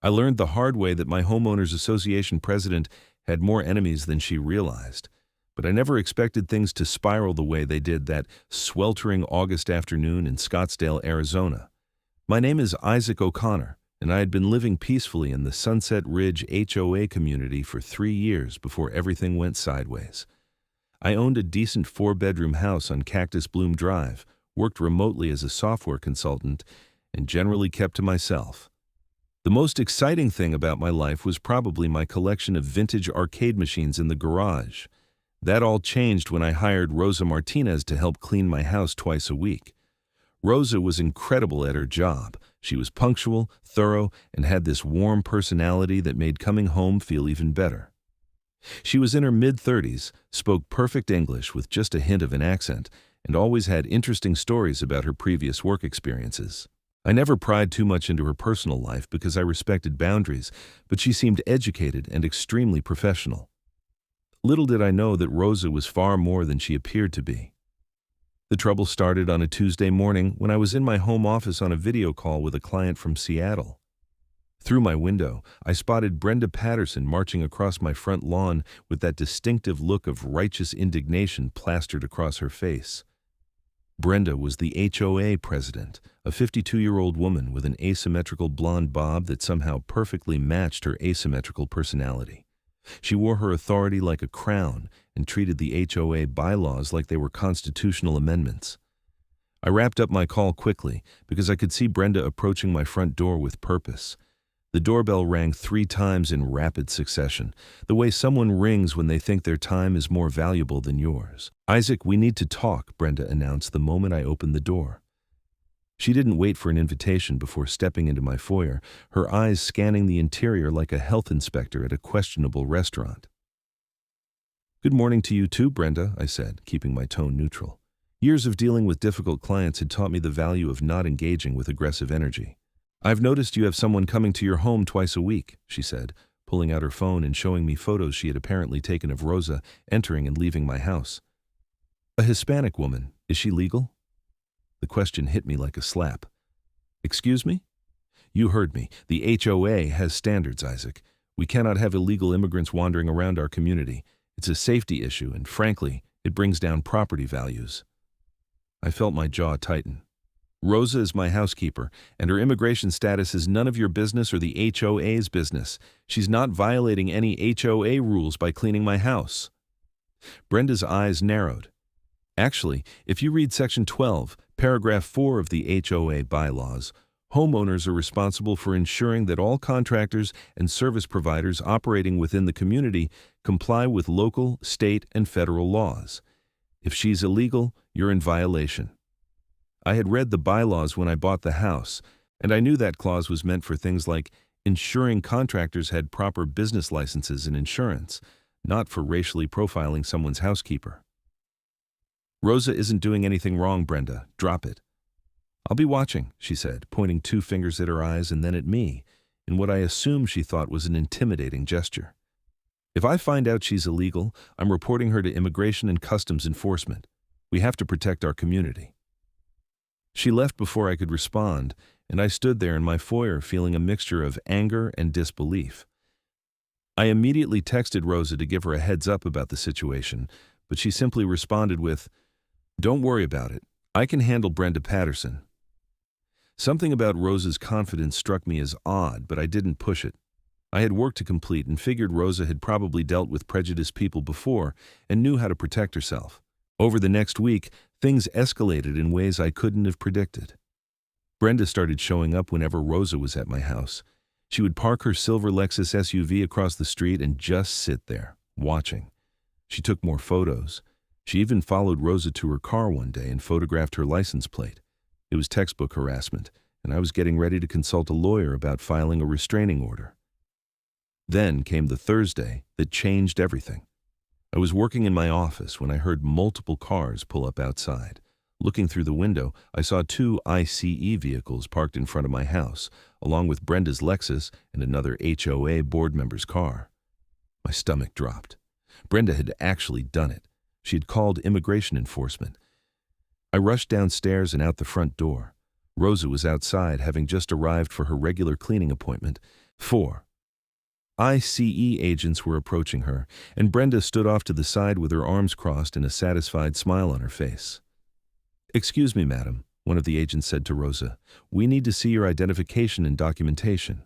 I learned the hard way that my homeowners association president had more enemies than she realized, but I never expected things to spiral the way they did that sweltering August afternoon in Scottsdale, Arizona. My name is Isaac O'Connor, and I had been living peacefully in the Sunset Ridge HOA community for 3 years before everything went sideways. I owned a decent 4-bedroom house on Cactus Bloom Drive, worked remotely as a software consultant, and generally kept to myself. The most exciting thing about my life was probably my collection of vintage arcade machines in the garage. That all changed when I hired Rosa Martinez to help clean my house twice a week. Rosa was incredible at her job. She was punctual, thorough, and had this warm personality that made coming home feel even better. She was in her mid-30s, spoke perfect English with just a hint of an accent, and always had interesting stories about her previous work experiences. I never pried too much into her personal life because I respected boundaries, but she seemed educated and extremely professional. Little did I know that Rosa was far more than she appeared to be. The trouble started on a Tuesday morning when I was in my home office on a video call with a client from Seattle. Through my window, I spotted Brenda Patterson marching across my front lawn with that distinctive look of righteous indignation plastered across her face. Brenda was the HOA president, a 52-year-old woman with an asymmetrical blonde bob that somehow perfectly matched her asymmetrical personality. She wore her authority like a crown and treated the HOA bylaws like they were constitutional amendments. I wrapped up my call quickly because I could see Brenda approaching my front door with purpose. The doorbell rang 3 times in rapid succession, the way someone rings when they think their time is more valuable than yours. "Isaac, we need to talk," Brenda announced the moment I opened the door. She didn't wait for an invitation before stepping into my foyer, her eyes scanning the interior like a health inspector at a questionable restaurant. "Good morning to you too, Brenda," I said, keeping my tone neutral. Years of dealing with difficult clients had taught me the value of not engaging with aggressive energy. "I've noticed you have someone coming to your home twice a week," she said, pulling out her phone and showing me photos she had apparently taken of Rosa entering and leaving my house. "A Hispanic woman. Is she legal?" The question hit me like a slap. "Excuse me?" "You heard me. The HOA has standards, Isaac. We cannot have illegal immigrants wandering around our community. It's a safety issue, and frankly, it brings down property values." I felt my jaw tighten. "Rosa is my housekeeper, and her immigration status is none of your business or the HOA's business. She's not violating any HOA rules by cleaning my house." Brenda's eyes narrowed. "Actually, if you read Section 12, Paragraph 4 of the HOA bylaws, homeowners are responsible for ensuring that all contractors and service providers operating within the community comply with local, state, and federal laws. If she's illegal, you're in violation." I had read the bylaws when I bought the house, and I knew that clause was meant for things like ensuring contractors had proper business licenses and insurance, not for racially profiling someone's housekeeper. "Rosa isn't doing anything wrong, Brenda. Drop it." "I'll be watching," she said, pointing 2 fingers at her eyes and then at me, in what I assumed she thought was an intimidating gesture. "If I find out she's illegal, I'm reporting her to Immigration and Customs Enforcement. We have to protect our community." She left before I could respond, and I stood there in my foyer feeling a mixture of anger and disbelief. I immediately texted Rosa to give her a heads up about the situation, but she simply responded with, "Don't worry about it. I can handle Brenda Patterson." Something about Rosa's confidence struck me as odd, but I didn't push it. I had work to complete and figured Rosa had probably dealt with prejudiced people before and knew how to protect herself. Over the next week, things escalated in ways I couldn't have predicted. Brenda started showing up whenever Rosa was at my house. She would park her silver Lexus SUV across the street and just sit there, watching. She took more photos. She even followed Rosa to her car one day and photographed her license plate. It was textbook harassment, and I was getting ready to consult a lawyer about filing a restraining order. Then came the Thursday that changed everything. I was working in my office when I heard multiple cars pull up outside. Looking through the window, I saw 2 ICE vehicles parked in front of my house, along with Brenda's Lexus and another HOA board member's car. My stomach dropped. Brenda had actually done it. She had called immigration enforcement. I rushed downstairs and out the front door. Rosa was outside, having just arrived for her regular cleaning appointment, 4. ICE agents were approaching her, and Brenda stood off to the side with her arms crossed and a satisfied smile on her face. "Excuse me, madam," one of the agents said to Rosa. "We need to see your identification and documentation."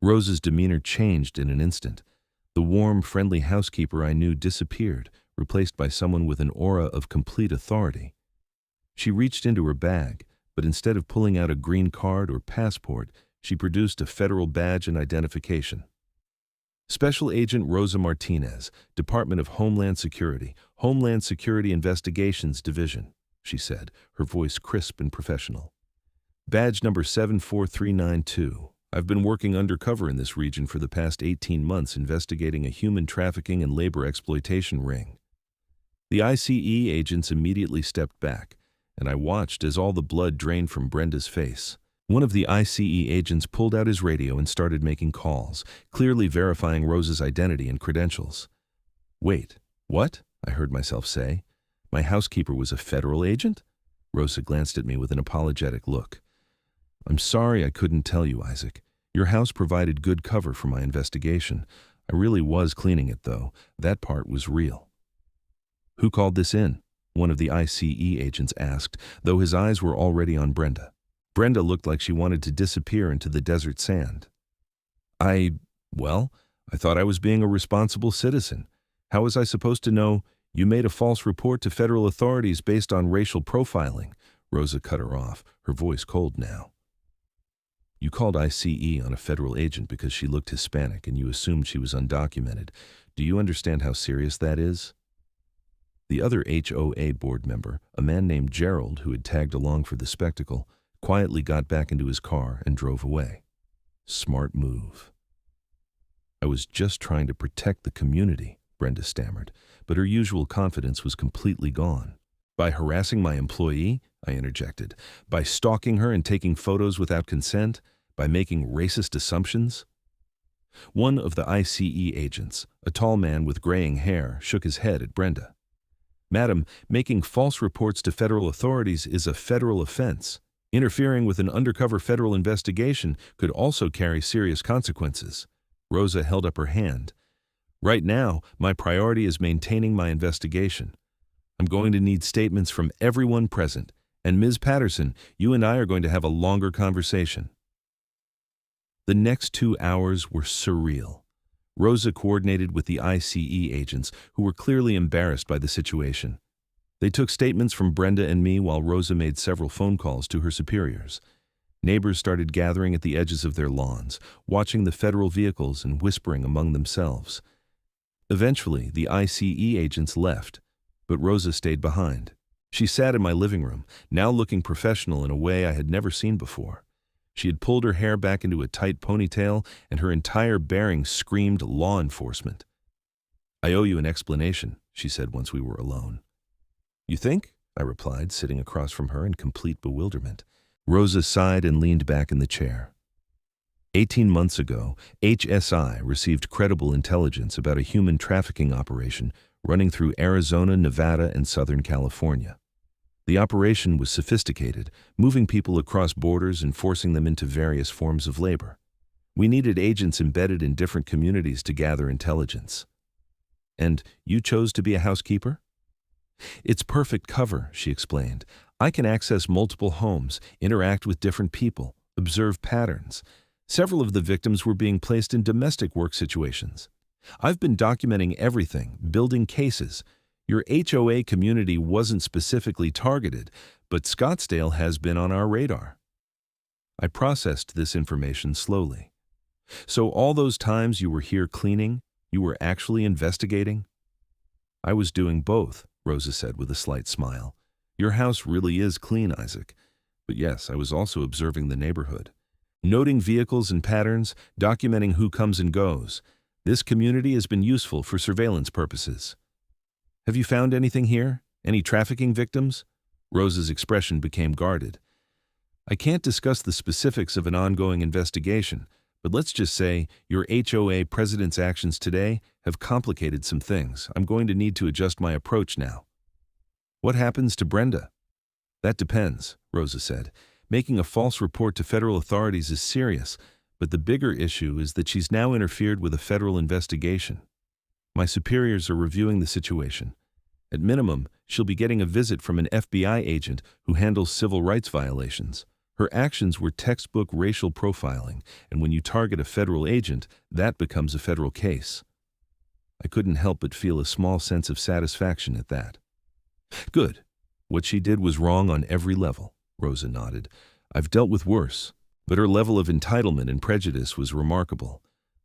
Rosa's demeanor changed in an instant. The warm, friendly housekeeper I knew disappeared, replaced by someone with an aura of complete authority. She reached into her bag, but instead of pulling out a green card or passport, she produced a federal badge and identification. "Special Agent Rosa Martinez, Department of Homeland Security, Homeland Security Investigations Division," she said, her voice crisp and professional. "Badge number 74392. I've been working undercover in this region for the past 18 months investigating a human trafficking and labor exploitation ring." The ICE agents immediately stepped back, and I watched as all the blood drained from Brenda's face. One of the ICE agents pulled out his radio and started making calls, clearly verifying Rosa's identity and credentials. "Wait, what?" I heard myself say. "My housekeeper was a federal agent?" Rosa glanced at me with an apologetic look. "I'm sorry I couldn't tell you, Isaac. Your house provided good cover for my investigation. I really was cleaning it, though. That part was real." "Who called this in?" one of the ICE agents asked, though his eyes were already on Brenda. Brenda looked like she wanted to disappear into the desert sand. Well, I thought I was being a responsible citizen. How was I supposed to know? You made a false report to federal authorities based on racial profiling." Rosa cut her off, her voice cold now. "You called ICE on a federal agent because she looked Hispanic and you assumed she was undocumented. Do you understand how serious that is?" The other HOA board member, a man named Gerald who had tagged along for the spectacle, quietly got back into his car and drove away. Smart move. "I was just trying to protect the community," Brenda stammered, but her usual confidence was completely gone. "By harassing my employee?" I interjected. "By stalking her and taking photos without consent? By making racist assumptions?" One of the ICE agents, a tall man with graying hair, shook his head at Brenda. "Madam, making false reports to federal authorities is a federal offense. Interfering with an undercover federal investigation could also carry serious consequences." Rosa held up her hand. "Right now, my priority is maintaining my investigation. I'm going to need statements from everyone present, and Ms. Patterson, you and I are going to have a longer conversation." The next 2 hours were surreal. Rosa coordinated with the ICE agents, who were clearly embarrassed by the situation. They took statements from Brenda and me while Rosa made several phone calls to her superiors. Neighbors started gathering at the edges of their lawns, watching the federal vehicles and whispering among themselves. Eventually, the ICE agents left, but Rosa stayed behind. She sat in my living room, now looking professional in a way I had never seen before. She had pulled her hair back into a tight ponytail, and her entire bearing screamed law enforcement. "I owe you an explanation," she said once we were alone. "You think?" I replied, sitting across from her in complete bewilderment. Rosa sighed and leaned back in the chair. 18 months ago, HSI received credible intelligence about a human trafficking operation running through Arizona, Nevada, and Southern California. The operation was sophisticated, moving people across borders and forcing them into various forms of labor. We needed agents embedded in different communities to gather intelligence. "And you chose to be a housekeeper?" "It's perfect cover," she explained. "I can access multiple homes, interact with different people, observe patterns. Several of the victims were being placed in domestic work situations. I've been documenting everything, building cases. Your HOA community wasn't specifically targeted, but Scottsdale has been on our radar." I processed this information slowly. "So all those times you were here cleaning, you were actually investigating?" "I was doing both," Rosa said with a slight smile. "Your house really is clean, Isaac. But yes, I was also observing the neighborhood. Noting vehicles and patterns, documenting who comes and goes. This community has been useful for surveillance purposes." "Have you found anything here? Any trafficking victims?" Rosa's expression became guarded. "I can't discuss the specifics of an ongoing investigation, but let's just say your HOA president's actions today have complicated some things. I'm going to need to adjust my approach now." "What happens to Brenda?" "That depends," Rosa said. "Making a false report to federal authorities is serious, But the bigger issue is that she's now interfered with a federal investigation. My superiors are reviewing the situation. At minimum, she'll be getting a visit from an FBI agent who handles civil rights violations. Her actions were textbook racial profiling, and when you target a federal agent, that becomes a federal case. I couldn't help but feel a small sense of satisfaction at that. Good. What she did was wrong on every level, Rosa nodded. I've dealt with worse, but her level of entitlement and prejudice was remarkable.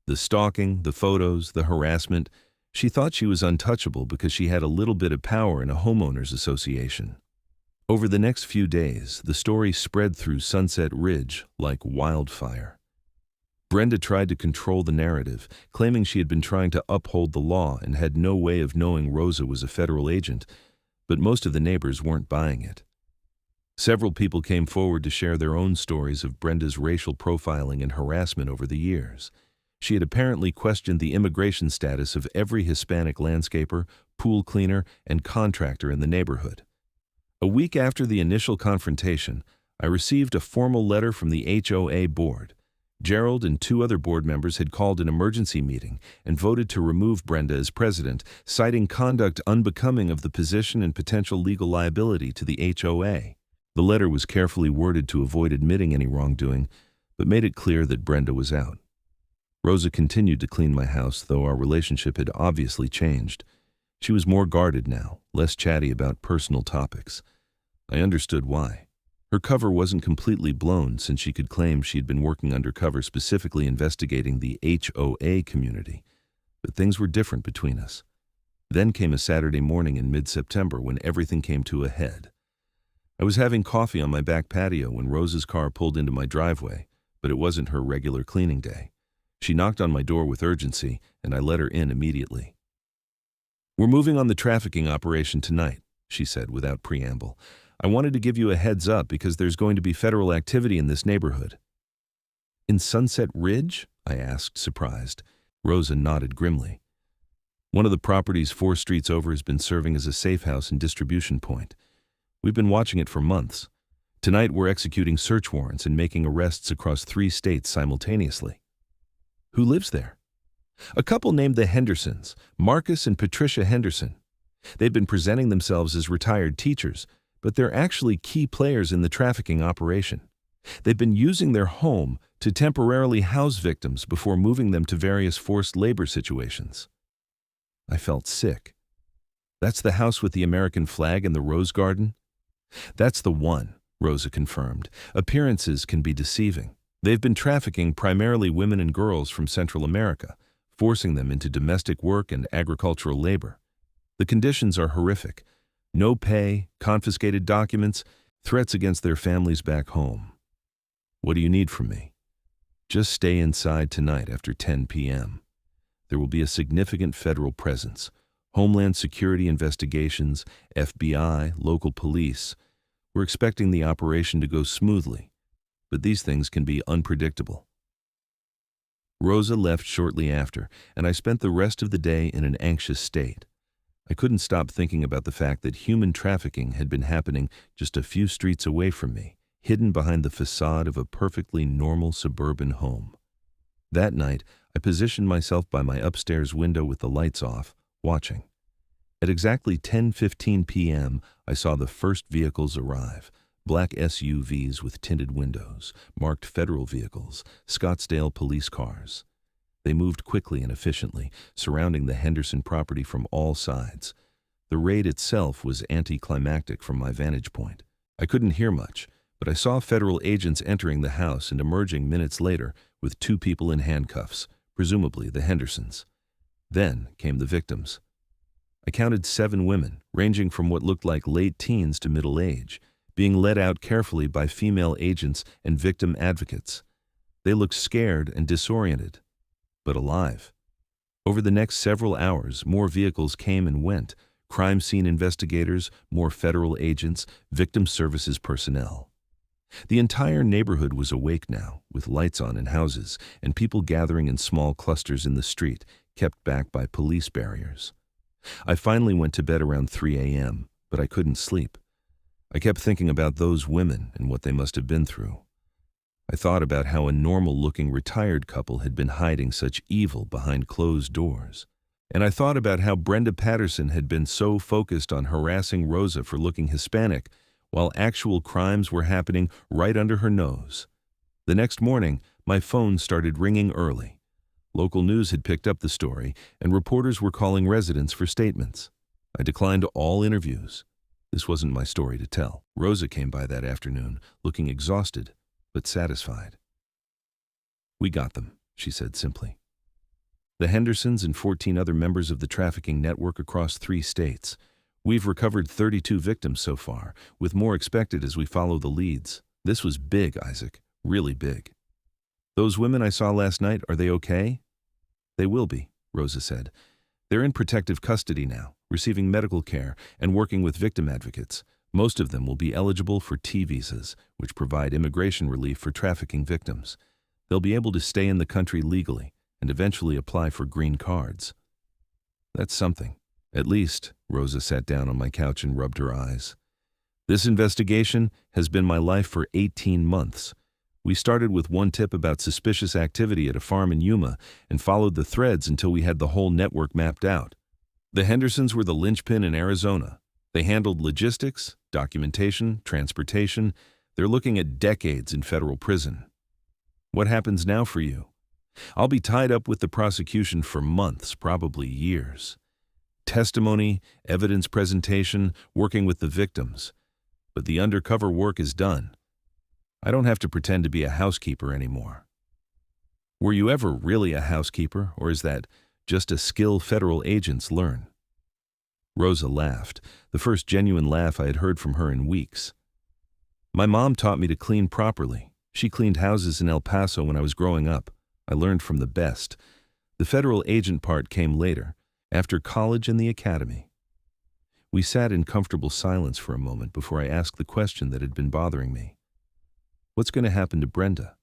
The stalking, the photos, the harassment. She thought she was untouchable because she had a little bit of power in a homeowners association. Over the next few days, the story spread through Sunset Ridge like wildfire. Brenda tried to control the narrative, claiming she had been trying to uphold the law and had no way of knowing Rosa was a federal agent, but most of the neighbors weren't buying it. Several people came forward to share their own stories of Brenda's racial profiling and harassment over the years. She had apparently questioned the immigration status of every Hispanic landscaper, pool cleaner, and contractor in the neighborhood. A week after the initial confrontation, I received a formal letter from the HOA board. Gerald and 2 other board members had called an emergency meeting and voted to remove Brenda as president, citing conduct unbecoming of the position and potential legal liability to the HOA. The letter was carefully worded to avoid admitting any wrongdoing, but made it clear that Brenda was out. Rosa continued to clean my house, though our relationship had obviously changed. She was more guarded now, less chatty about personal topics. I understood why. Her cover wasn't completely blown since she could claim she'd been working undercover specifically investigating the HOA community. But things were different between us. Then came a Saturday morning in mid-September when everything came to a head. I was having coffee on my back patio when Rosa's car pulled into my driveway, but it wasn't her regular cleaning day. She knocked on my door with urgency, and I let her in immediately. "We're moving on the trafficking operation tonight," she said without preamble. "I wanted to give you a heads up because there's going to be federal activity in this neighborhood." "In Sunset Ridge?" I asked, surprised. Rosa nodded grimly. "One of the properties 4 streets over has been serving as a safe house and distribution point. We've been watching it for months. Tonight we're executing search warrants and making arrests across 3 states simultaneously." "Who lives there?" "A couple named the Hendersons, Marcus and Patricia Henderson. They've been presenting themselves as retired teachers, but they're actually key players in the trafficking operation. They've been using their home to temporarily house victims before moving them to various forced labor situations." I felt sick. "That's the house with the American flag and the rose garden?" "That's the one," Rosa confirmed. "Appearances can be deceiving. They've been trafficking primarily women and girls from Central America, forcing them into domestic work and agricultural labor. The conditions are horrific. No pay, confiscated documents, threats against their families back home. What do you need from me?" "Just stay inside tonight after 10 p.m. There will be a significant federal presence. Homeland Security investigations, FBI, local police. We're expecting the operation to go smoothly, but these things can be unpredictable." Rosa left shortly after, and I spent the rest of the day in an anxious state. I couldn't stop thinking about the fact that human trafficking had been happening just a few streets away from me, hidden behind the facade of a perfectly normal suburban home. That night, I positioned myself by my upstairs window with the lights off, watching. At exactly 10:15 p.m., I saw the first vehicles arrive. Black SUVs with tinted windows, marked federal vehicles, Scottsdale police cars. They moved quickly and efficiently, surrounding the Henderson property from all sides. The raid itself was anticlimactic from my vantage point. I couldn't hear much, but I saw federal agents entering the house and emerging minutes later with 2 people in handcuffs, presumably the Hendersons. Then came the victims. I counted 7 women, ranging from what looked like late teens to middle age, being led out carefully by female agents and victim advocates. They looked scared and disoriented, but alive. Over the next several hours, more vehicles came and went, crime scene investigators, more federal agents, victim services personnel. The entire neighborhood was awake now, with lights on in houses and people gathering in small clusters in the street, kept back by police barriers. I finally went to bed around 3 a.m., but I couldn't sleep. I kept thinking about those women and what they must have been through. I thought about how a normal-looking retired couple had been hiding such evil behind closed doors. And I thought about how Brenda Patterson had been so focused on harassing Rosa for looking Hispanic, while actual crimes were happening right under her nose. The next morning, my phone started ringing early. Local news had picked up the story, and reporters were calling residents for statements. I declined all interviews. This wasn't my story to tell. Rosa came by that afternoon, looking exhausted, but satisfied. "We got them," she said simply. "The Hendersons and 14 other members of the trafficking network across 3 states. We've recovered 32 victims so far, with more expected as we follow the leads. This was big, Isaac, really big." "Those women I saw last night, are they okay?" "They will be," Rosa said. "They're in protective custody now, receiving medical care and working with victim advocates. Most of them will be eligible for T visas, which provide immigration relief for trafficking victims. They'll be able to stay in the country legally and eventually apply for green cards." "That's something. At least," Rosa sat down on my couch and rubbed her eyes. "This investigation has been my life for 18 months. We started with one tip about suspicious activity at a farm in Yuma and followed the threads until we had the whole network mapped out. The Hendersons were the linchpin in Arizona. They handled logistics, documentation, transportation. They're looking at decades in federal prison. What happens now for you? I'll be tied up with the prosecution for months, probably years. Testimony, evidence presentation, working with the victims. But the undercover work is done. I don't have to pretend to be a housekeeper anymore." "Were you ever really a housekeeper, or is that just a skill federal agents learn?" Rosa laughed, the first genuine laugh I had heard from her in weeks. "My mom taught me to clean properly. She cleaned houses in El Paso when I was growing up. I learned from the best. The federal agent part came later, after college and the academy." We sat in comfortable silence for a moment before I asked the question that had been bothering me. "What's going to happen to Brenda?"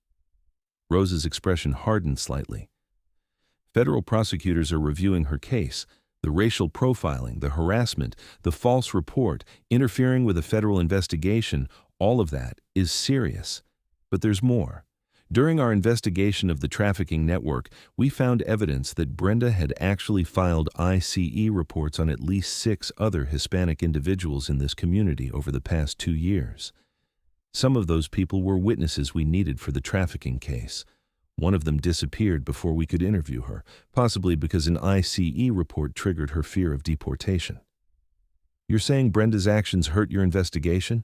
Rosa's expression hardened slightly. "Federal prosecutors are reviewing her case. The racial profiling, the harassment, the false report, interfering with a federal investigation, all of that is serious. But there's more. During our investigation of the trafficking network, we found evidence that Brenda had actually filed ICE reports on at least 6 other Hispanic individuals in this community over the past 2 years. Some of those people were witnesses we needed for the trafficking case. One of them disappeared before we could interview her, possibly because an ICE report triggered her fear of deportation." "You're saying Brenda's actions hurt your investigation?"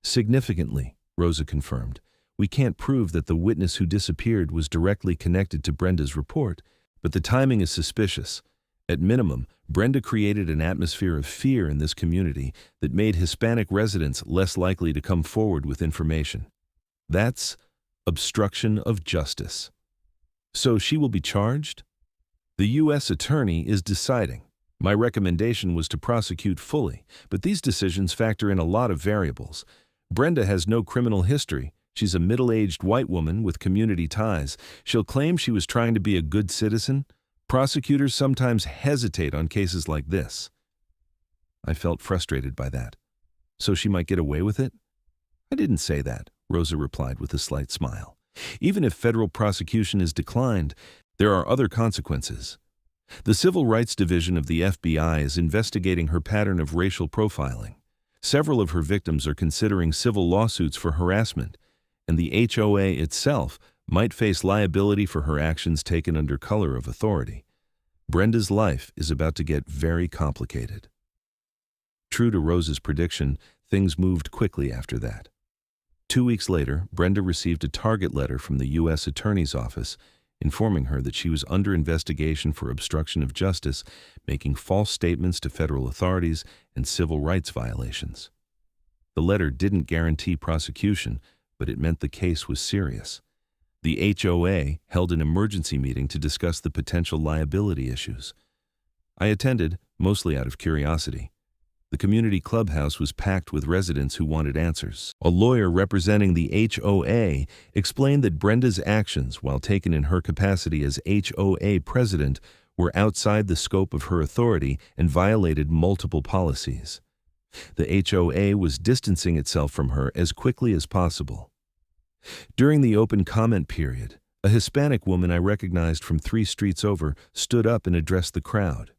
"Significantly," Rosa confirmed. "We can't prove that the witness who disappeared was directly connected to Brenda's report, but the timing is suspicious. At minimum, Brenda created an atmosphere of fear in this community that made Hispanic residents less likely to come forward with information. That's obstruction of justice." "So she will be charged?" "The U.S. attorney is deciding. My recommendation was to prosecute fully, but these decisions factor in a lot of variables. Brenda has no criminal history. She's a middle-aged white woman with community ties. She'll claim she was trying to be a good citizen. Prosecutors sometimes hesitate on cases like this." I felt frustrated by that. "So she might get away with it?" "I didn't say that," Rosa replied with a slight smile. "Even if federal prosecution is declined, there are other consequences. The Civil Rights Division of the FBI is investigating her pattern of racial profiling. Several of her victims are considering civil lawsuits for harassment, and the HOA itself might face liability for her actions taken under color of authority. Brenda's life is about to get very complicated." True to Rosa's prediction, things moved quickly after that. 2 weeks later, Brenda received a target letter from the U.S. Attorney's Office informing her that she was under investigation for obstruction of justice, making false statements to federal authorities, and civil rights violations. The letter didn't guarantee prosecution, but it meant the case was serious. The HOA held an emergency meeting to discuss the potential liability issues. I attended, mostly out of curiosity. The community clubhouse was packed with residents who wanted answers. A lawyer representing the HOA explained that Brenda's actions, while taken in her capacity as HOA president, were outside the scope of her authority and violated multiple policies. The HOA was distancing itself from her as quickly as possible. During the open comment period, a Hispanic woman I recognized from 3 streets over stood up and addressed the crowd.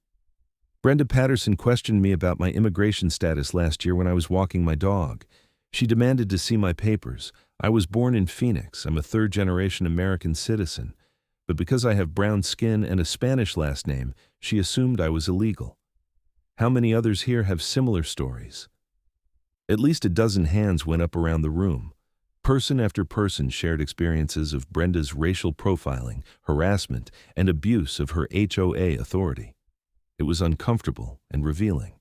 Brenda Patterson questioned me about my immigration status last year when I was walking my dog. She demanded to see my papers. I was born in Phoenix. I'm a third-generation American citizen. But because I have brown skin and a Spanish last name, she assumed I was illegal. How many others here have similar stories? At least a dozen hands went up around the room. Person after person shared experiences of Brenda's racial profiling, harassment, and abuse of her HOA authority. It was uncomfortable and revealing.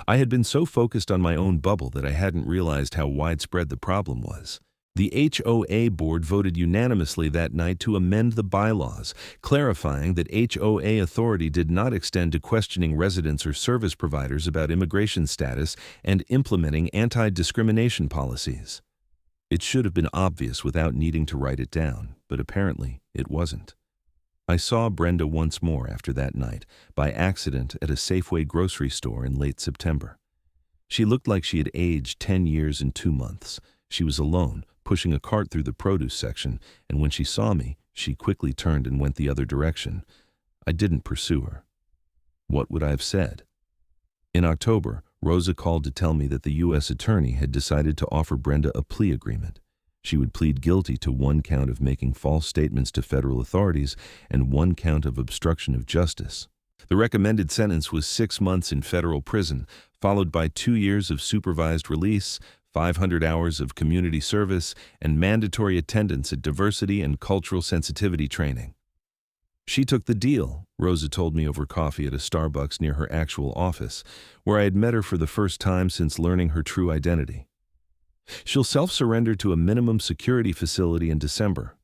I had been so focused on my own bubble that I hadn't realized how widespread the problem was. The HOA board voted unanimously that night to amend the bylaws, clarifying that HOA authority did not extend to questioning residents or service providers about immigration status and implementing anti-discrimination policies. It should have been obvious without needing to write it down, but apparently it wasn't. I saw Brenda once more after that night, by accident at a Safeway grocery store in late September. She looked like she had aged 10 years and 2 months. She was alone, pushing a cart through the produce section, and when she saw me, she quickly turned and went the other direction. I didn't pursue her. What would I have said? In October, Rosa called to tell me that the U.S. attorney had decided to offer Brenda a plea agreement. She would plead guilty to 1 count of making false statements to federal authorities and 1 count of obstruction of justice. The recommended sentence was 6 months in federal prison, followed by 2 years of supervised release, 500 hours of community service, and mandatory attendance at diversity and cultural sensitivity training. She took the deal, Rosa told me over coffee at a Starbucks near her actual office, where I had met her for the first time since learning her true identity. She'll self-surrender to a minimum security facility in December.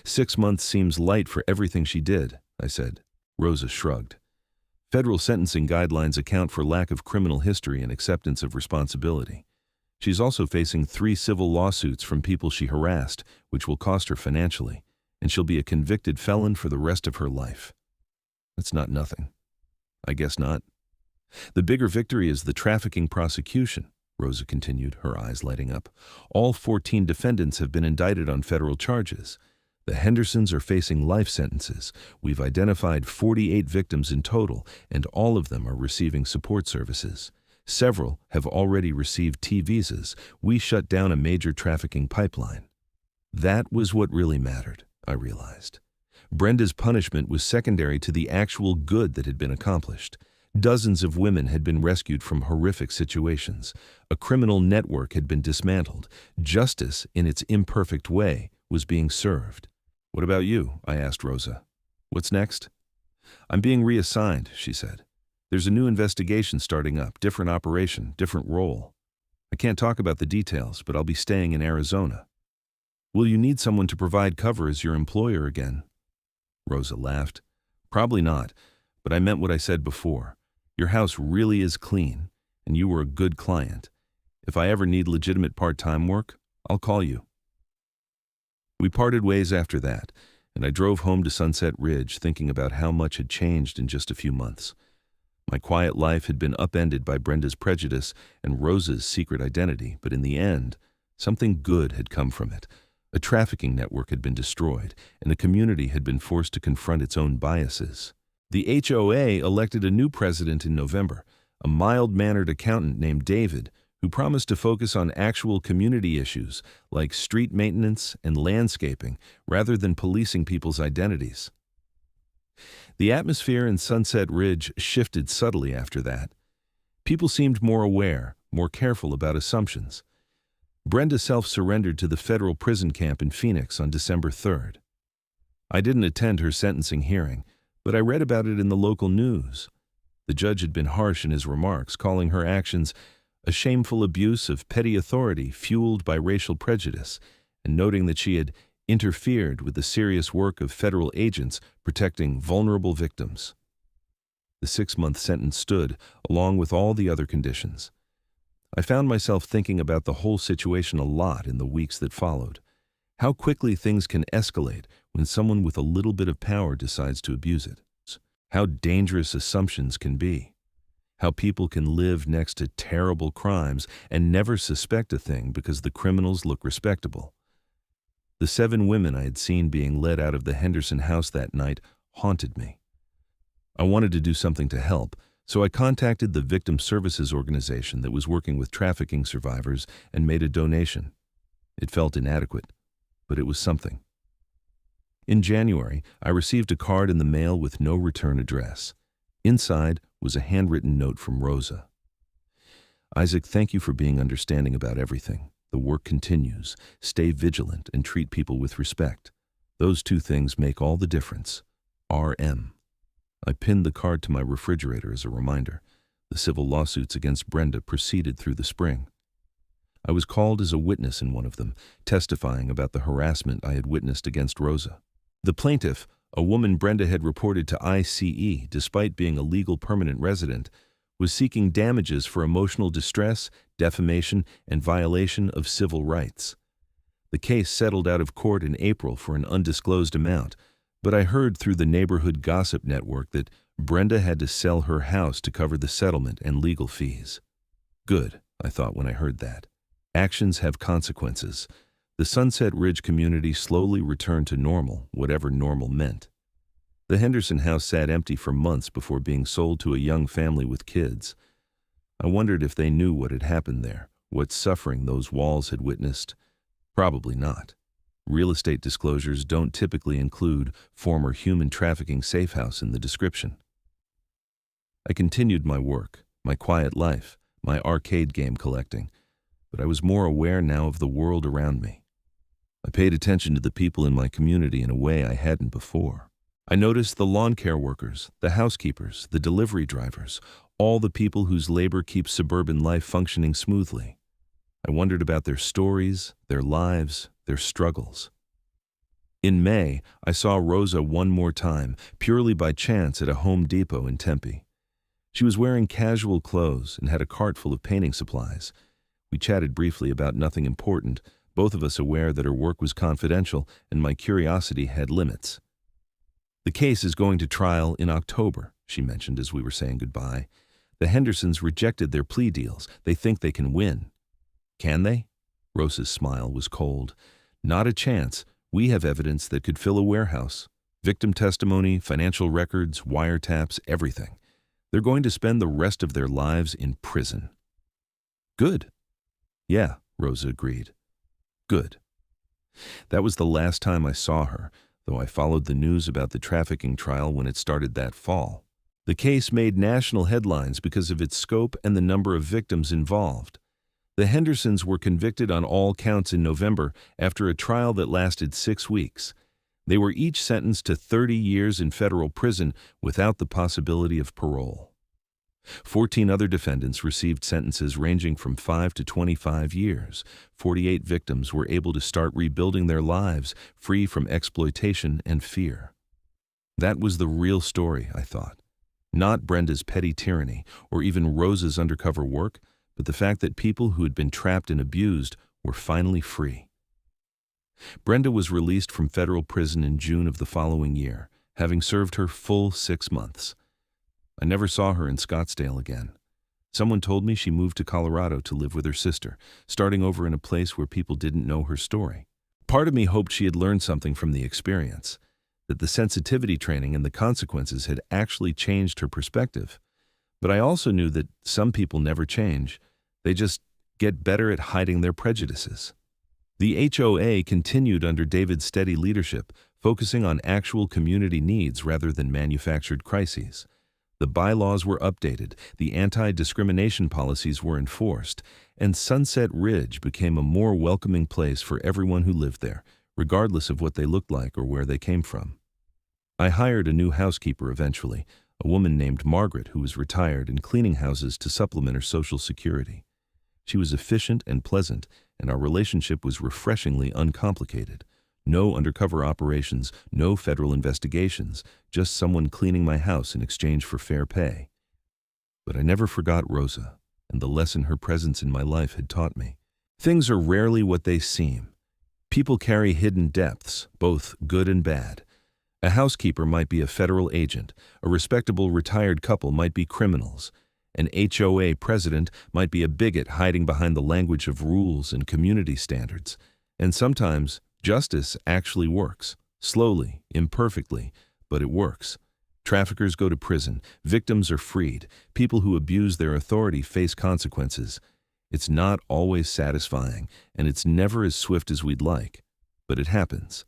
6 months seems light for everything she did, I said. Rosa shrugged. Federal sentencing guidelines account for lack of criminal history and acceptance of responsibility. She's also facing 3 civil lawsuits from people she harassed, which will cost her financially, and she'll be a convicted felon for the rest of her life. That's not nothing. I guess not. The bigger victory is the trafficking prosecution, Rosa continued, her eyes lighting up. All 14 defendants have been indicted on federal charges. The Hendersons are facing life sentences. We've identified 48 victims in total, and all of them are receiving support services. Several have already received T visas. We shut down a major trafficking pipeline. That was what really mattered, I realized. Brenda's punishment was secondary to the actual good that had been accomplished. Dozens of women had been rescued from horrific situations. A criminal network had been dismantled. Justice, in its imperfect way, was being served. What about you? I asked Rosa. What's next? I'm being reassigned, she said. There's a new investigation starting up, different operation, different role. I can't talk about the details, but I'll be staying in Arizona. Will you need someone to provide cover as your employer again? Rosa laughed. Probably not, but I meant what I said before. Your house really is clean, and you were a good client. If I ever need legitimate part-time work, I'll call you. We parted ways after that, and I drove home to Sunset Ridge thinking about how much had changed in just a few months. My quiet life had been upended by Brenda's prejudice and Rosa's secret identity, but in the end, something good had come from it. A trafficking network had been destroyed, and the community had been forced to confront its own biases. The HOA elected a new president in November, a mild-mannered accountant named David, who promised to focus on actual community issues like street maintenance and landscaping rather than policing people's identities. The atmosphere in Sunset Ridge shifted subtly after that. People seemed more aware, more careful about assumptions. Brenda self-surrendered to the federal prison camp in Phoenix on December 3rd. I didn't attend her sentencing hearing, but I read about it in the local news. The judge had been harsh in his remarks, calling her actions a shameful abuse of petty authority fueled by racial prejudice, and noting that she had interfered with the serious work of federal agents protecting vulnerable victims. The 6-month sentence stood, along with all the other conditions. I found myself thinking about the whole situation a lot in the weeks that followed. How quickly things can escalate when someone with a little bit of power decides to abuse it. How dangerous assumptions can be. How people can live next to terrible crimes and never suspect a thing because the criminals look respectable. The 7 women I had seen being led out of the Henderson house that night haunted me. I wanted to do something to help, so I contacted the victim services organization that was working with trafficking survivors and made a donation. It felt inadequate, but it was something. In January, I received a card in the mail with no return address. Inside was a handwritten note from Rosa. Isaac, thank you for being understanding about everything. The work continues. Stay vigilant and treat people with respect. Those 2 things make all the difference. RM. I pinned the card to my refrigerator as a reminder. The civil lawsuits against Brenda proceeded through the spring. I was called as a witness in one of them, testifying about the harassment I had witnessed against Rosa. The plaintiff, a woman Brenda had reported to ICE despite being a legal permanent resident, was seeking damages for emotional distress, defamation, and violation of civil rights. The case settled out of court in April for an undisclosed amount, but I heard through the neighborhood gossip network that Brenda had to sell her house to cover the settlement and legal fees. Good, I thought when I heard that. Actions have consequences. The Sunset Ridge community slowly returned to normal, whatever normal meant. The Henderson house sat empty for months before being sold to a young family with kids. I wondered if they knew what had happened there, what suffering those walls had witnessed. Probably not. Real estate disclosures don't typically include former human trafficking safe house in the description. I continued my work, my quiet life, my arcade game collecting, but I was more aware now of the world around me. I paid attention to the people in my community in a way I hadn't before. I noticed the lawn care workers, the housekeepers, the delivery drivers, all the people whose labor keeps suburban life functioning smoothly. I wondered about their stories, their lives, their struggles. In May, I saw Rosa one more time, purely by chance at a Home Depot in Tempe. She was wearing casual clothes and had a cart full of painting supplies. We chatted briefly about nothing important, both of us aware that her work was confidential and my curiosity had limits. The case is going to trial in October, she mentioned as we were saying goodbye. The Hendersons rejected their plea deals. They think they can win. Can they? Rosa's smile was cold. Not a chance. We have evidence that could fill a warehouse. Victim testimony, financial records, wiretaps, everything. They're going to spend the rest of their lives in prison. Good. Yeah, Rosa agreed. Good. That was the last time I saw her, though I followed the news about the trafficking trial when it started that fall. The case made national headlines because of its scope and the number of victims involved. The Hendersons were convicted on all counts in November after a trial that lasted 6 weeks. They were each sentenced to 30 years in federal prison without the possibility of parole. 14 other defendants received sentences ranging from 5 to 25 years. 48 victims were able to start rebuilding their lives, free from exploitation and fear. That was the real story, I thought. Not Brenda's petty tyranny or even Rosa's undercover work, but the fact that people who had been trapped and abused were finally free. Brenda was released from federal prison in June of the following year, having served her full 6 months. I never saw her in Scottsdale again. Someone told me she moved to Colorado to live with her sister, starting over in a place where people didn't know her story. Part of me hoped she had learned something from the experience, that the sensitivity training and the consequences had actually changed her perspective. But I also knew that some people never change. They just get better at hiding their prejudices. The HOA continued under David's steady leadership, focusing on actual community needs rather than manufactured crises. The bylaws were updated, the anti-discrimination policies were enforced, and Sunset Ridge became a more welcoming place for everyone who lived there, regardless of what they looked like or where they came from. I hired a new housekeeper eventually, a woman named Margaret who was retired and cleaning houses to supplement her Social Security. She was efficient and pleasant, and our relationship was refreshingly uncomplicated. No undercover operations, no federal investigations, just someone cleaning my house in exchange for fair pay. But I never forgot Rosa and the lesson her presence in my life had taught me. Things are rarely what they seem. People carry hidden depths, both good and bad. A housekeeper might be a federal agent, a respectable retired couple might be criminals, an HOA president might be a bigot hiding behind the language of rules and community standards, and sometimes Justice actually works. Slowly, imperfectly, but it works. Traffickers go to prison, victims are freed, people who abuse their authority face consequences. It's not always satisfying, and it's never as swift as we'd like, but it happens.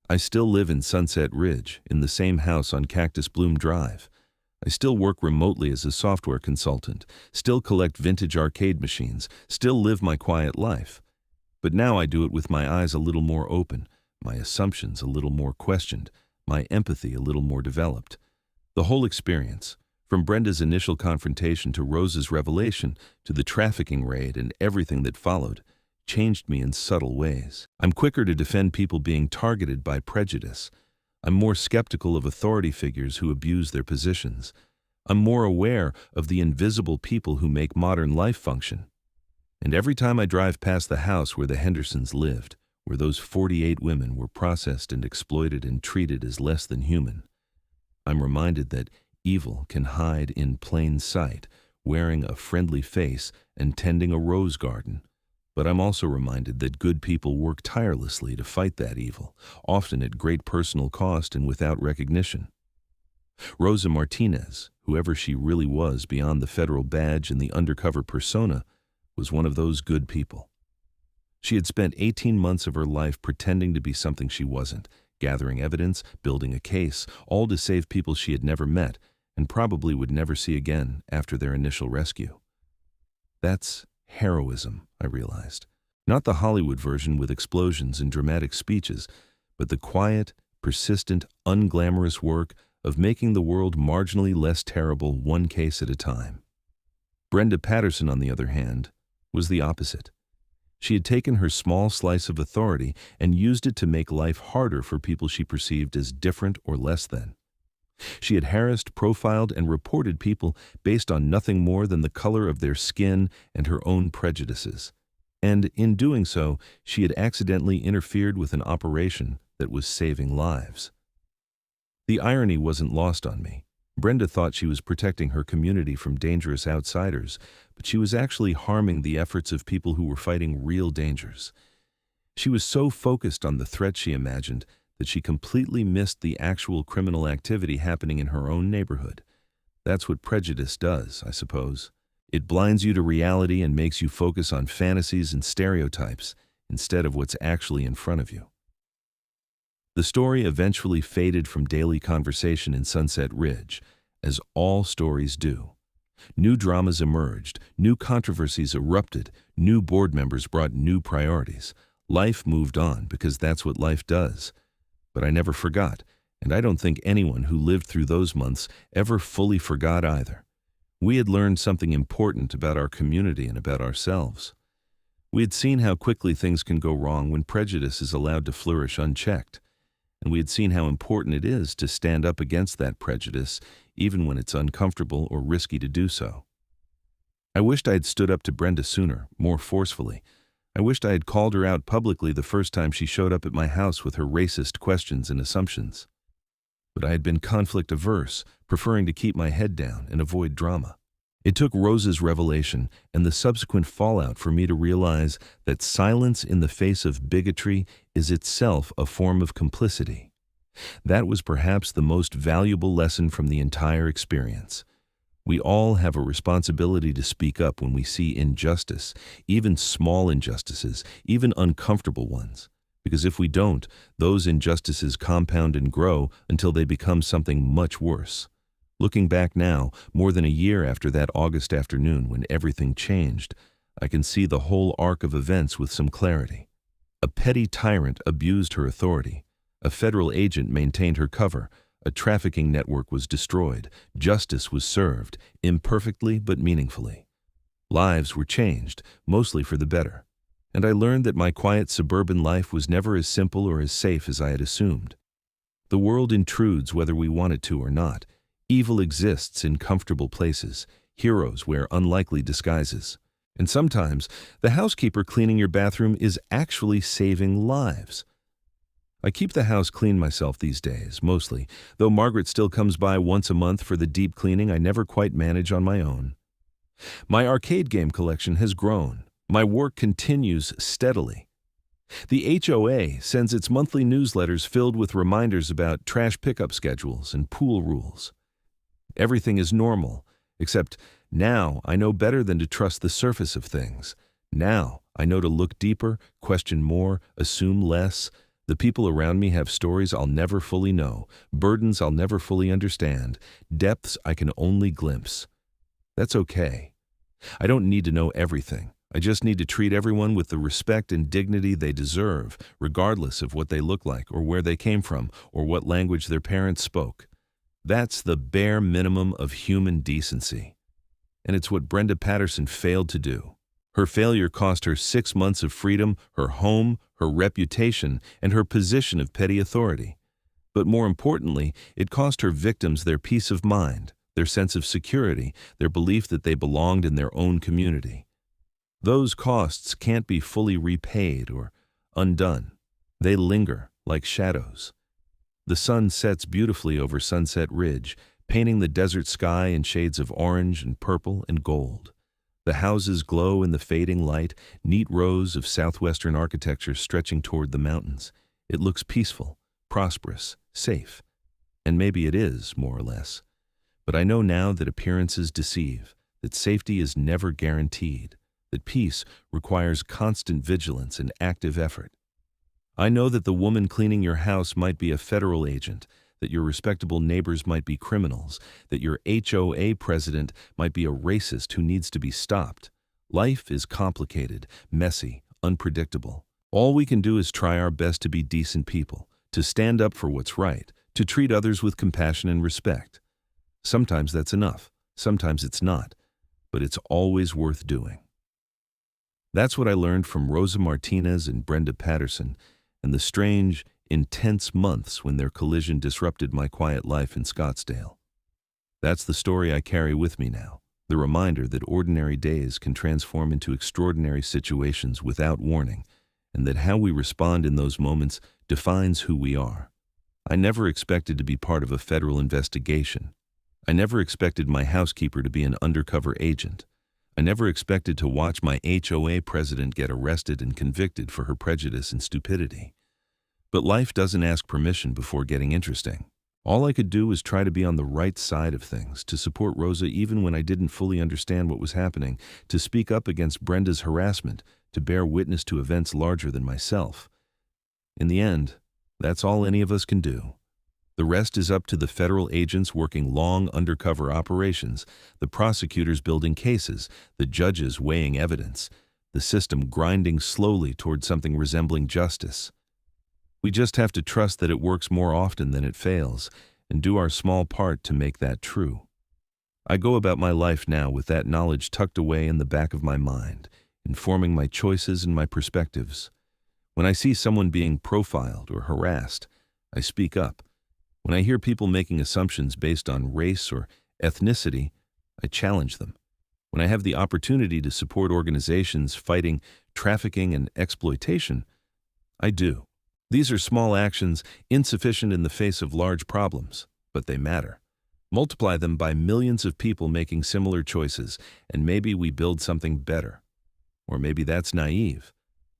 I still live in Sunset Ridge, in the same house on Cactus Bloom Drive. I still work remotely as a software consultant, still collect vintage arcade machines, still live my quiet life. But now I do it with my eyes a little more open, my assumptions a little more questioned, my empathy a little more developed. The whole experience, from Brenda's initial confrontation to Rosa's revelation to the trafficking raid and everything that followed, changed me in subtle ways. I'm quicker to defend people being targeted by prejudice. I'm more skeptical of authority figures who abuse their positions. I'm more aware of the invisible people who make modern life function. And every time I drive past the house where the Hendersons lived, where those 48 women were processed and exploited and treated as less than human, I'm reminded that evil can hide in plain sight, wearing a friendly face and tending a rose garden. But I'm also reminded that good people work tirelessly to fight that evil, often at great personal cost and without recognition. Rosa Martinez, whoever she really was beyond the federal badge and the undercover persona, was one of those good people. She had spent 18 months of her life pretending to be something she wasn't, gathering evidence, building a case, all to save people she had never met and probably would never see again after their initial rescue. That's heroism, I realized. Not the Hollywood version with explosions and dramatic speeches, but the quiet, persistent, unglamorous work of making the world marginally less terrible one case at a time. Brenda Patterson, on the other hand, was the opposite. She had taken her small slice of authority and used it to make life harder for people she perceived as different or less than. She had harassed, profiled, and reported people based on nothing more than the color of their skin and her own prejudices. And in doing so, she had accidentally interfered with an operation that was saving lives. The irony wasn't lost on me. Brenda thought she was protecting her community from dangerous outsiders, but she was actually harming the efforts of people who were fighting real dangers. She was so focused on the threat she imagined that she completely missed the actual criminal activity happening in her own neighborhood. That's what prejudice does, I suppose. It blinds you to reality and makes you focus on fantasies and stereotypes instead of what's actually in front of you. The story eventually faded from daily conversation in Sunset Ridge, as all stories do. New dramas emerged, new controversies erupted, new board members brought new priorities. Life moved on because that's what life does. But I never forgot, and I don't think anyone who lived through those months ever fully forgot either. We had learned something important about our community and about ourselves. We had seen how quickly things can go wrong when prejudice is allowed to flourish unchecked. And we had seen how important it is to stand up against that prejudice, even when it's uncomfortable or risky to do so. I wished I had stood up to Brenda sooner, more forcefully. I wished I had called her out publicly the first time she showed up at my house with her racist questions and assumptions. But I had been conflict-averse, preferring to keep my head down and avoid drama. It took Rosa's revelation and the subsequent fallout for me to realize that silence in the face of bigotry is itself a form of complicity. That was perhaps the most valuable lesson from the entire experience. We all have a responsibility to speak up when we see injustice, even small injustices, even uncomfortable ones. Because if we don't, those injustices compound and grow until they become something much worse. Looking back now, more than a year after that August afternoon when everything changed, I can see the whole arc of events with some clarity. A petty tyrant abused her authority. A federal agent maintained her cover. A trafficking network was destroyed. Justice was served, imperfectly but meaningfully. Lives were changed, mostly for the better. And I learned that my quiet suburban life was never as simple or as safe as I had assumed. The world intrudes whether we want it to or not. Evil exists in comfortable places. Heroes wear unlikely disguises. And sometimes, the housekeeper cleaning your bathroom is actually saving lives. I keep the house clean myself these days, mostly, though Margaret still comes by once a month for the deep cleaning I never quite manage on my own. My arcade game collection has grown. My work continues steadily. The HOA sends its monthly newsletters filled with reminders about trash pickup schedules and pool rules. Everything is normal, except now I know better than to trust the surface of things. Now I know to look deeper, question more, assume less. The people around me have stories I'll never fully know, burdens I'll never fully understand, depths I can only glimpse. That's okay. I don't need to know everything. I just need to treat everyone with the respect and dignity they deserve, regardless of what they look like or where they came from or what language their parents spoke. That's the bare minimum of human decency. And it's what Brenda Patterson failed to do. Her failure cost her 6 months of freedom, her home, her reputation, and her position of petty authority. But more importantly, it cost her victims their peace of mind, their sense of security, their belief that they belonged in their own community. Those costs can't be fully repaid or undone. They linger like shadows. The sun sets beautifully over Sunset Ridge, painting the desert sky in shades of orange and purple and gold. The houses glow in the fading light, neat rows of southwestern architecture stretching toward the mountains. It looks peaceful, prosperous, safe. And maybe it is, more or less. But I know now that appearances deceive, that safety is never guaranteed, that peace requires constant vigilance and active effort. I know that the woman cleaning your house might be a federal agent, that your respectable neighbors might be criminals, that your HOA president might be a racist who needs to be stopped. Life is complicated, messy, unpredictable. All we can do is try our best to be decent people, to stand up for what's right, to treat others with compassion and respect. Sometimes that's enough, sometimes it's not, but it's always worth doing. That's what I learned from Rosa Martinez and Brenda Patterson, and the strange, intense months when their collision disrupted my quiet life in Scottsdale. That's the story I carry with me now, the reminder that ordinary days can transform into extraordinary situations without warning, and that how we respond in those moments defines who we are. I never expected to be part of a federal investigation. I never expected my housekeeper to be an undercover agent. I never expected to watch my HOA president get arrested and convicted for her prejudice and stupidity. But life doesn't ask permission before getting interesting. All I could do was try to be on the right side of things, to support Rosa even when I didn't fully understand what was happening, to speak up against Brenda's harassment, to bear witness to events larger than myself. In the end, that's all any of us can do. The rest is up to the federal agents working long undercover operations, the prosecutors building cases, the judges weighing evidence, the system grinding slowly toward something resembling justice. We just have to trust that it works more often than it fails, and do our small part to make that true. I go about my life now with that knowledge tucked away in the back of my mind, informing my choices and my perspectives. When I see someone being profiled or harassed, I speak up. When I hear people making assumptions based on race or ethnicity, I challenge them. When I have the opportunity to support organizations fighting trafficking and exploitation, I do. These are small actions, insufficient in the face of large problems, but they matter. Multiply them by millions of people making similar choices, and maybe we build something better. Or maybe that's naive,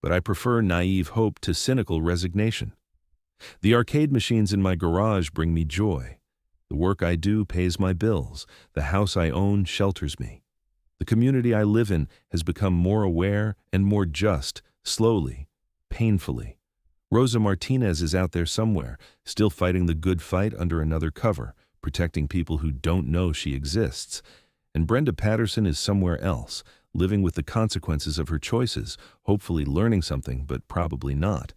but I prefer naive hope to cynical resignation. The arcade machines in my garage bring me joy. The work I do pays my bills. The house I own shelters me. The community I live in has become more aware and more just, slowly, painfully. Rosa Martinez is out there somewhere, still fighting the good fight under another cover, protecting people who don't know she exists. And Brenda Patterson is somewhere else, living with the consequences of her choices, hopefully learning something, but probably not.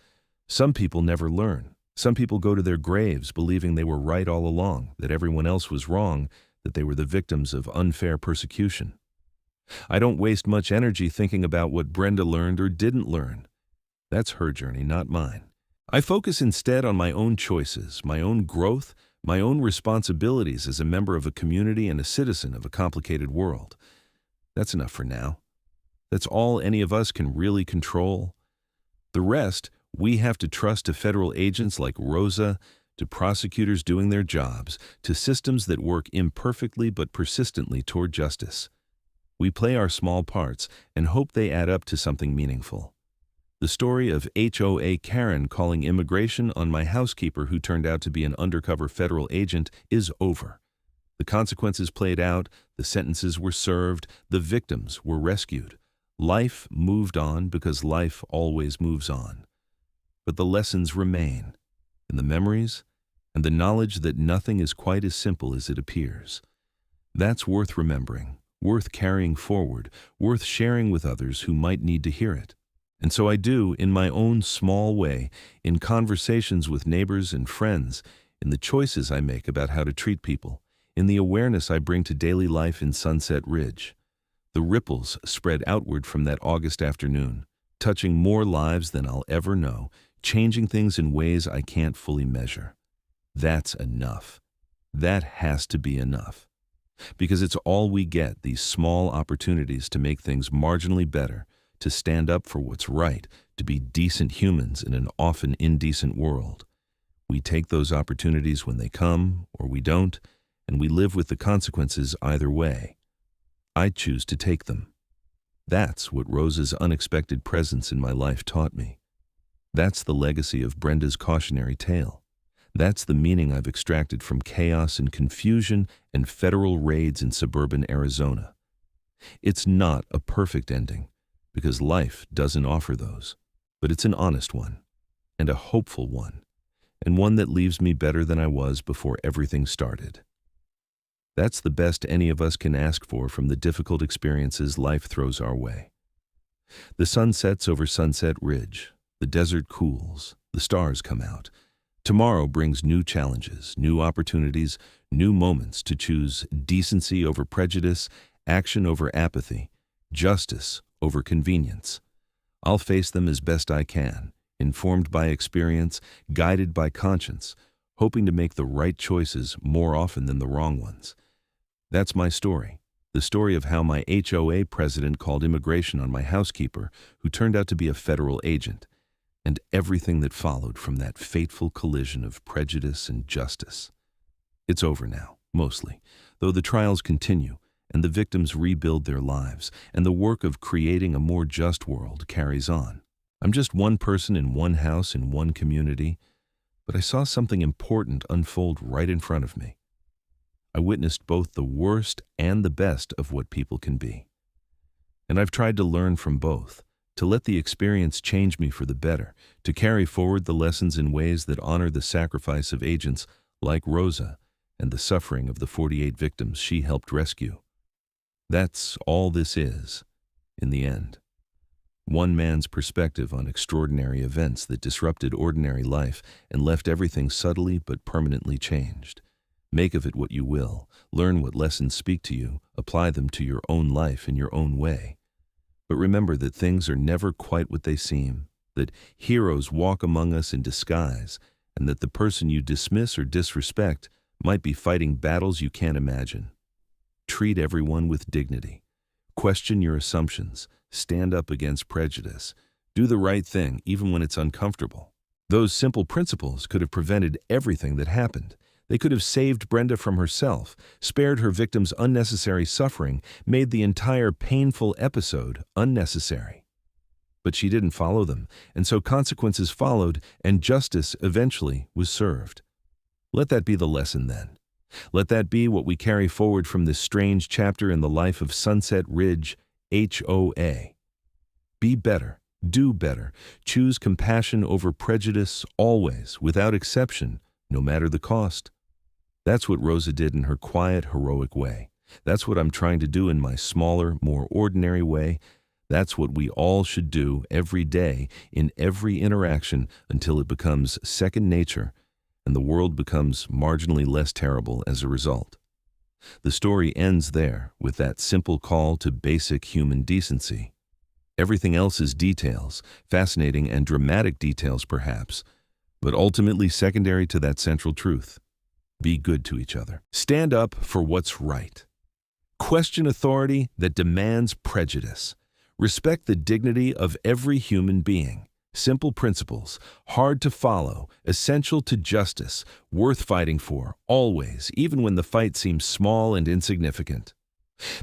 Some people never learn. Some people go to their graves believing they were right all along, that everyone else was wrong, that they were the victims of unfair persecution. I don't waste much energy thinking about what Brenda learned or didn't learn. That's her journey, not mine. I focus instead on my own choices, my own growth, my own responsibilities as a member of a community and a citizen of a complicated world. That's enough for now. That's all any of us can really control. The rest, we have to trust to federal agents like Rosa, to prosecutors doing their jobs, to systems that work imperfectly but persistently toward justice. We play our small parts and hope they add up to something meaningful. The story of HOA Karren calling immigration on my housekeeper who turned out to be an undercover federal agent is over. The consequences played out, the sentences were served, the victims were rescued. Life moved on because life always moves on. But the lessons remain, and the memories, and the knowledge that nothing is quite as simple as it appears. That's worth remembering, worth carrying forward, worth sharing with others who might need to hear it. And so I do, in my own small way, in conversations with neighbors and friends, in the choices I make about how to treat people, in the awareness I bring to daily life in Sunset Ridge. The ripples spread outward from that August afternoon, touching more lives than I'll ever know, changing things in ways I can't fully measure. That's enough. That has to be enough. Because it's all we get, these small opportunities to make things marginally better, to stand up for what's right, to be decent humans in an often indecent world. We take those opportunities when they come, or we don't, and we live with the consequences either way. I choose to take them. That's what Rosa's unexpected presence in my life taught me. That's the legacy of Brenda's cautionary tale. That's the meaning I've extracted from chaos and confusion and federal raids in suburban Arizona. It's not a perfect ending, because life doesn't offer those, but it's an honest one, and a hopeful one, and one that leaves me better than I was before everything started. That's the best any of us can ask for from the difficult experiences life throws our way. The sun sets over Sunset Ridge, the desert cools, the stars come out. Tomorrow brings new challenges, new opportunities, new moments to choose decency over prejudice, action over apathy, justice over convenience. I'll face them as best I can, informed by experience, guided by conscience, hoping to make the right choices more often than the wrong ones. That's my story, the story of how my HOA president called immigration on my housekeeper, who turned out to be a federal agent, and everything that followed from that fateful collision of prejudice and justice. It's over now, mostly, though the trials continue, and the victims rebuild their lives, and the work of creating a more just world carries on. I'm just one person in one house in one community, but I saw something important unfold right in front of me. I witnessed both the worst and the best of what people can be. And I've tried to learn from both, to let the experience change me for the better, to carry forward the lessons in ways that honor the sacrifice of agents like Rosa and the suffering of the 48 victims she helped rescue. That's all this is, in the end. One man's perspective on extraordinary events that disrupted ordinary life and left everything subtly but permanently changed. Make of it what you will, learn what lessons speak to you, apply them to your own life in your own way. But remember that things are never quite what they seem, that heroes walk among us in disguise, and that the person you dismiss or disrespect might be fighting battles you can't imagine. Treat everyone with dignity. Question your assumptions. Stand up against prejudice. Do the right thing, even when it's uncomfortable. Those simple principles could have prevented everything that happened. They could have saved Brenda from herself, spared her victims unnecessary suffering, made the entire painful episode unnecessary. But she didn't follow them, and so consequences followed, and justice eventually was served. Let that be the lesson then. Let that be what we carry forward from this strange chapter in the life of Sunset Ridge, HOA. Be better, do better, choose compassion over prejudice always, without exception, no matter the cost. That's what Rosa did in her quiet, heroic way. That's what I'm trying to do in my smaller, more ordinary way. That's what we all should do every day, in every interaction, until it becomes second nature, and the world becomes marginally less terrible as a result. The story ends there, with that simple call to basic human decency. Everything else is details, fascinating and dramatic details perhaps, but ultimately secondary to that central truth. Be good to each other. Stand up for what's right. Question authority that demands prejudice. Respect the dignity of every human being. Simple principles, hard to follow, essential to justice, worth fighting for, always, even when the fight seems small and insignificant.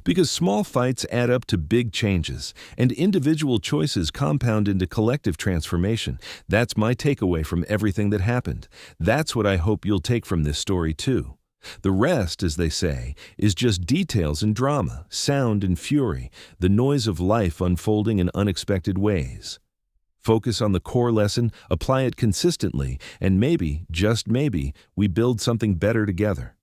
Because small fights add up to big changes, and individual choices compound into collective transformation. That's my takeaway from everything that happened. That's what I hope you'll take from this story, too. The rest, as they say, is just details and drama, sound and fury, the noise of life unfolding in unexpected ways. Focus on the core lesson, apply it consistently, and maybe, just maybe, we build something better together.